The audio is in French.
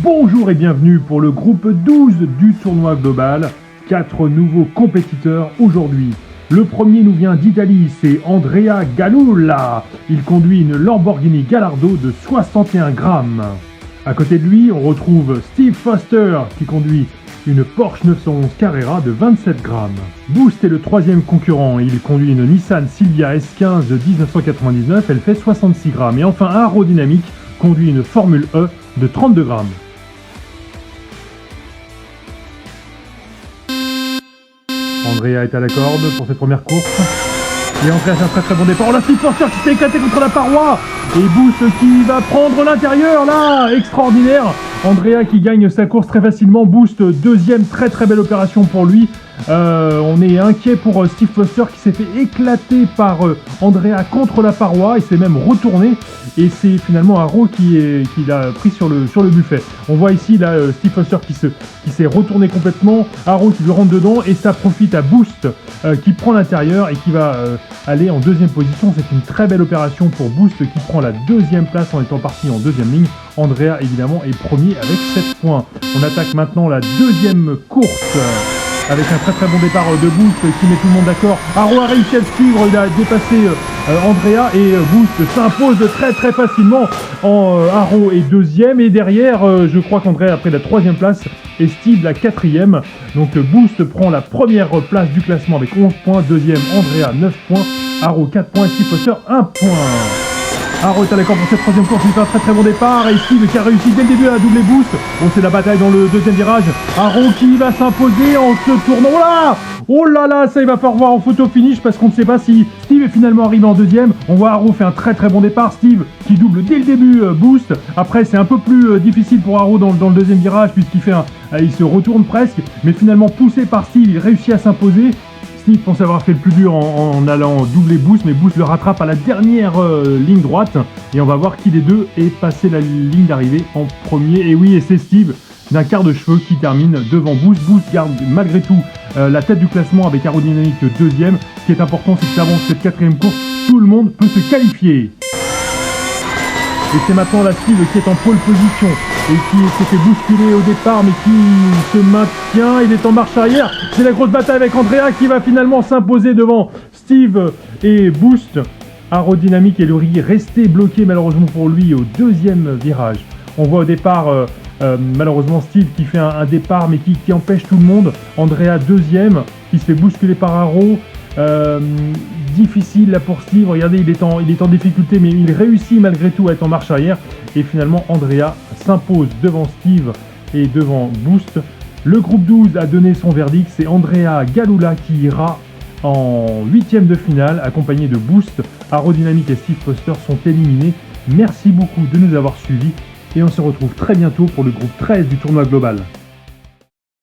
Bonjour et bienvenue pour le groupe 12 du tournoi global. 4 nouveaux compétiteurs aujourd'hui. Le premier nous vient d'Italie, c'est Andrea Galula. Il conduit une Lamborghini Gallardo de 61 grammes. À côté de lui, on retrouve Steve Foster qui conduit une Porsche 911 Carrera de 27 grammes. Boost est le troisième concurrent. Il conduit une Nissan Silvia S15 de 1999, elle fait 66 grammes. Et enfin, Aerodynamic conduit une Formule E de 32 grammes. Andrea est à la corde pour cette première course. Et Andrea fait un très bon départ. Oh là, Steve Foster qui s'est éclaté contre la paroi. Et Boost qui va prendre l'intérieur là. Extraordinaire. Andrea qui gagne sa course très facilement. Boost deuxième, très belle opération pour lui. On est inquiet pour Steve Foster qui s'est fait éclater par Andrea contre la paroi. Il s'est même retourné. Et c'est finalement Arrow qui l'a pris sur le buffet. On voit ici là Steve Foster qui s'est retourné complètement. Arrow qui lui rentre dedans et ça profite à Boost qui prend l'intérieur et qui va aller en deuxième position. C'est une très belle opération pour Boost qui prend la deuxième place en étant parti en deuxième ligne. Andrea évidemment est premier avec 7 points. On attaque maintenant la deuxième course. Avec un très bon départ de Boost qui met tout le monde d'accord. Arrow a réussi à le suivre, il a dépassé Andrea et Boost s'impose très facilement. Arrow est deuxième et derrière, je crois qu'Andrea a pris la troisième place et Steve la quatrième. Donc Boost prend la première place du classement avec 11 points. Deuxième, Andrea 9 points. Arrow 4 points et Steve Foster 1 point. Arrow est à l'accord pour cette troisième course, il fait un très bon départ et Steve qui a réussi dès le début à doubler Boost. Bon, c'est la bataille dans le deuxième virage. Arrow qui va s'imposer en se tournant. Oh là, ça il va falloir voir en photo finish parce qu'on ne sait pas si Steve est finalement arrivé en deuxième. On voit Arrow fait un très bon départ. Steve qui double dès le début Boost. Après c'est un peu plus difficile pour Arrow dans le deuxième virage puisqu'il fait il se retourne presque. Mais finalement poussé par Steve, il réussit à s'imposer. Steve pense avoir fait le plus dur en allant doubler Boost, mais Boost le rattrape à la dernière ligne droite. Et on va voir qui des deux est passé la ligne d'arrivée en premier. Et oui, et c'est Steve d'un quart de cheveux qui termine devant Boost. Boost garde malgré tout la tête du classement avec Aerodynamic deuxième. Ce qui est important, c'est que avant cette quatrième course, tout le monde peut se qualifier. Et c'est maintenant la Steve qui est en pole position et qui s'est fait bousculer au départ mais qui se maintient, il est en marche arrière. C'est la grosse bataille avec Andrea qui va finalement s'imposer devant Steve et Boost. Aerodynamic et Laurie restés bloqués malheureusement pour lui au deuxième virage. On voit au départ malheureusement Steve qui fait un départ mais qui empêche tout le monde. Andrea deuxième qui se fait bousculer par Arrow. Difficile là pour Steve, regardez il est en difficulté mais il réussit malgré tout à être en marche arrière et finalement Andrea s'impose devant Steve et devant Boost. Le groupe 12 a donné son verdict, c'est Andrea Galula qui ira en 8e de finale accompagné de Boost. Aerodynamic et Steve Foster sont éliminés. Merci beaucoup de nous avoir suivis et on se retrouve très bientôt pour le groupe 13 du tournoi global.